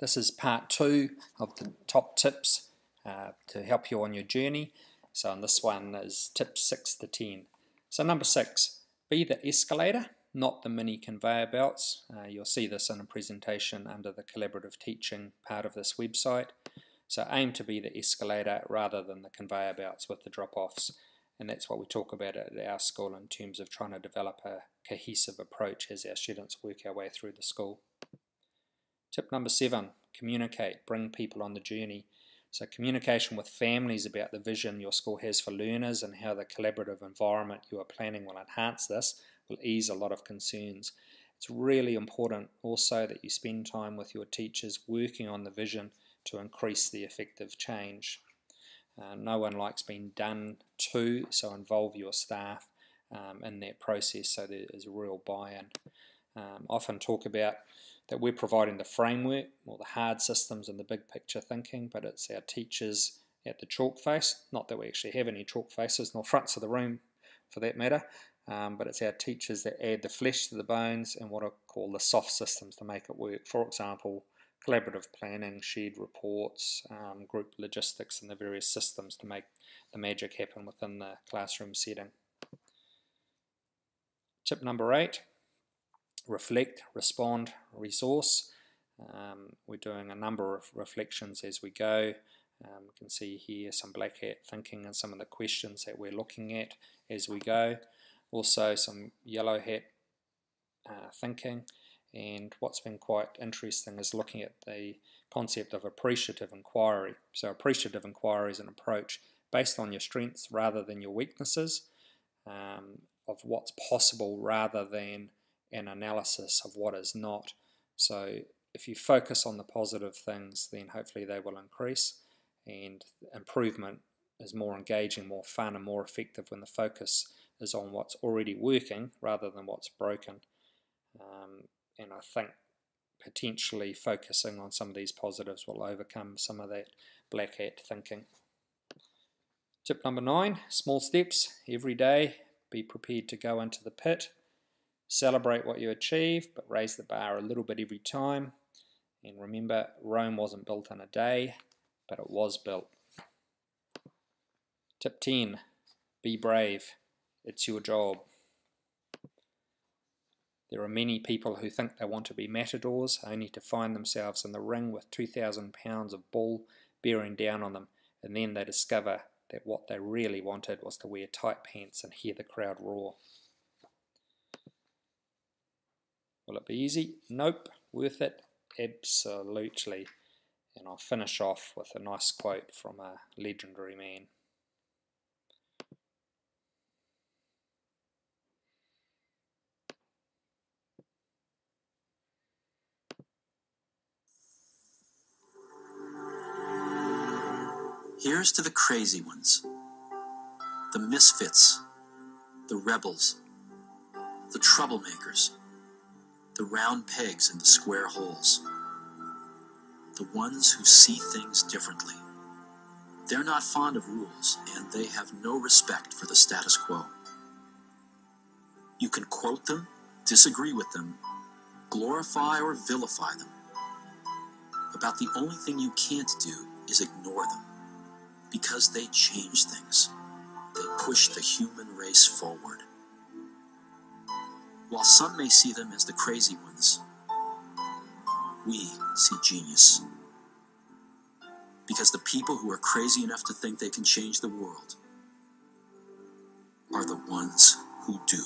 This is part 2 of the top tips to help you on your journey. So on this one is tips 6 to 10. So number 6, be the escalator, not the mini conveyor belts. You'll see this in a presentation under the collaborative teaching part of this website. So aim to be the escalator rather than the conveyor belts with the drop-offs. And that's what we talk about at our school in terms of trying to develop a cohesive approach as our students work our way through the school. Tip number 7, communicate, bring people on the journey. So communication with families about the vision your school has for learners and how the collaborative environment you are planning will enhance this will ease a lot of concerns. It's really important also that you spend time with your teachers working on the vision to increase the effective change. No one likes being done to, so involve your staff in that process so there is a real buy-in. Often talk about that we're providing the framework or the hard systems and the big picture thinking, but it's our teachers at the chalk face, not that we actually have any chalk faces nor fronts of the room for that matter, but it's our teachers that add the flesh to the bones and what I call the soft systems to make it work. For example, collaborative planning, shared reports, group logistics and the various systems to make the magic happen within the classroom setting. Tip number 8. Reflect, respond, resource. We're doing a number of reflections as we go. You can see here some black hat thinking and some of the questions that we're looking at as we go. Also some yellow hat thinking, and what's been quite interesting is looking at the concept of appreciative inquiry. So appreciative inquiry is an approach based on your strengths rather than your weaknesses, of what's possible rather than an analysis of what is not. So if you focus on the positive things, then hopefully they will increase, and improvement is more engaging, more fun and more effective when the focus is on what's already working rather than what's broken. And I think potentially focusing on some of these positives will overcome some of that black hat thinking. Tip number 9, small steps every day. Be prepared to go into the pit. Celebrate what you achieve, but raise the bar a little bit every time. And remember, Rome wasn't built in a day, but it was built. Tip 10, be brave. It's your job. There are many people who think they want to be matadors, only to find themselves in the ring with 2,000 pounds of bull bearing down on them, and then they discover that what they really wanted was to wear tight pants and hear the crowd roar. Will it be easy? Nope. Worth it? Absolutely. And I'll finish off with a nice quote from a legendary man. Here's to the crazy ones, the misfits, the rebels, the troublemakers, the round pegs in the square holes, the ones who see things differently. They're not fond of rules, and they have no respect for the status quo. You can quote them, disagree with them, glorify or vilify them. About the only thing you can't do is ignore them, because they change things. They push the human race forward. While some may see them as the crazy ones, we see genius. Because the people who are crazy enough to think they can change the world are the ones who do.